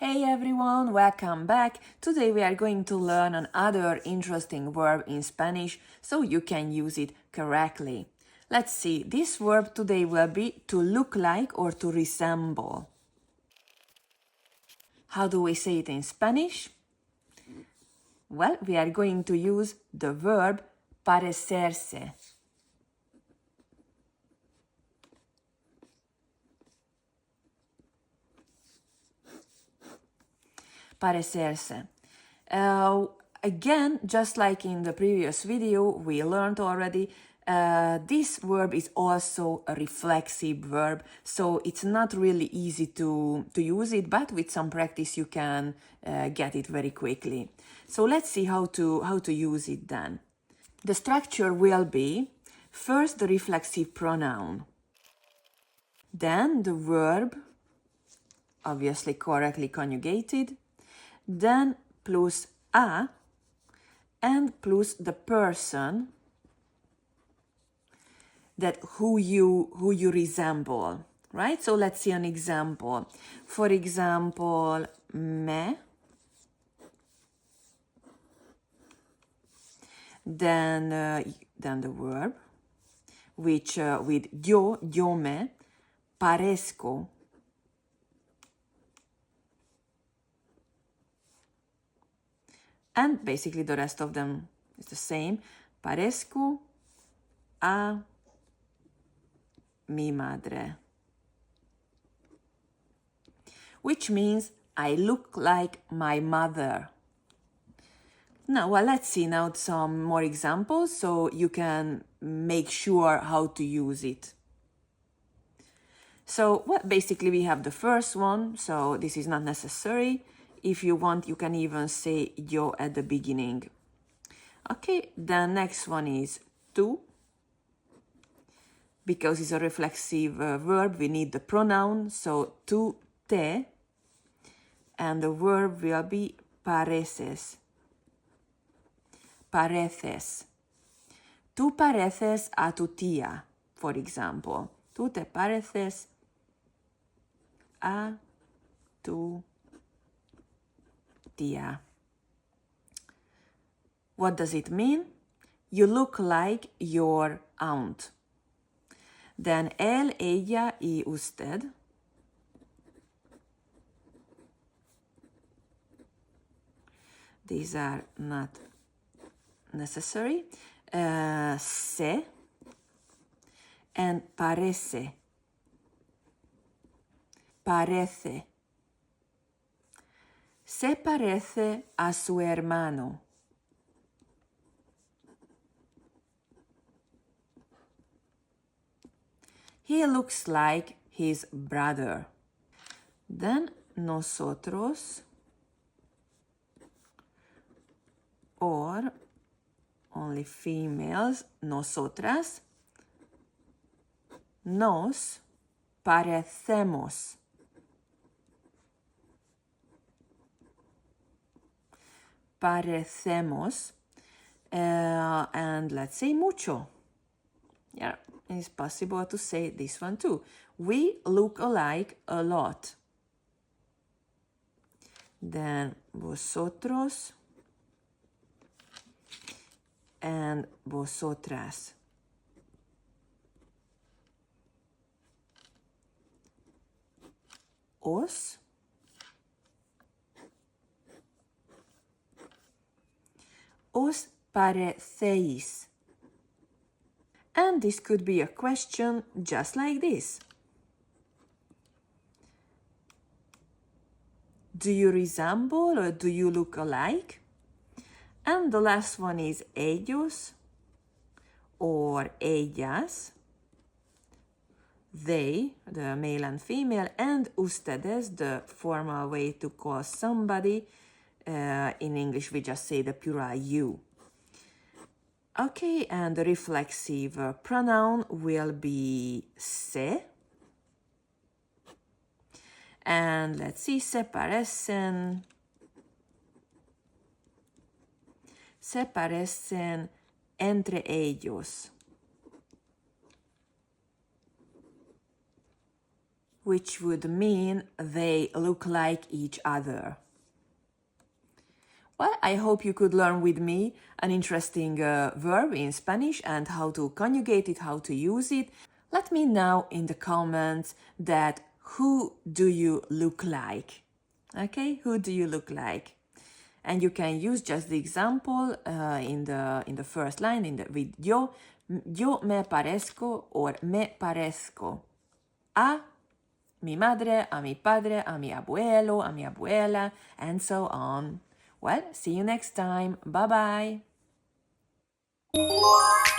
Hey everyone, welcome back. Today we are going to learn another interesting verb in Spanish so you can use it correctly. Let's see, this verb today will be to look like or to resemble. How do we say it in Spanish? Well, we are going to use the verb parecerse. Parecerse. Again, just like in the previous video, we learned already, this verb is also a reflexive verb, so it's not really easy to use it, but with some practice you can get it very quickly. So let's see how to use it then. The structure will be first the reflexive pronoun, then the verb, obviously correctly conjugated, then plus a, and plus the person that who you resemble, right? So let's see an example. For example, me, then the verb, which with yo me parezco. And basically the rest of them is the same. Parezco a mi madre. Which means I look like my mother. Now, well, let's see now some more examples so you can make sure how to use it. So, well, basically we have the first one, so this is not necessary. If you want, you can even say yo at the beginning. Okay, the next one is tú. Because it's a reflexive verb, we need the pronoun, so tú te, and the verb will be pareces. Pareces. Tú pareces a tu tía, for example. Tú te pareces a tu tía. What does it mean? You look like your aunt. Then él, ella y usted. These are not necessary. Se and parece. Parece. Se parece a su hermano. He looks like his brother. Then nosotros, or only females, nosotras, nos parecemos. Parecemos, and let's say mucho. Yeah, it's possible to say this one too. We look alike a lot. Then vosotros and vosotras. Os parecéis. And this could be a question just like this. Do you resemble or do you look alike? And the last one is ellos or ellas. They, the male and female, and ustedes, the formal way to call somebody. In English, we just say the plural you. Okay, and the reflexive pronoun will be se. And let's see, se parecen entre ellos. which would mean they look like each other. Well, I hope you could learn with me an interesting verb in Spanish and how to conjugate it, how to use it. Let me know in the comments that who do you look like? Okay, who do you look like? And you can use just the example in the first line with yo me parezco or me parezco a mi madre, a mi padre, a mi abuelo, a mi abuela, and so on. Well, see you next time. Bye bye.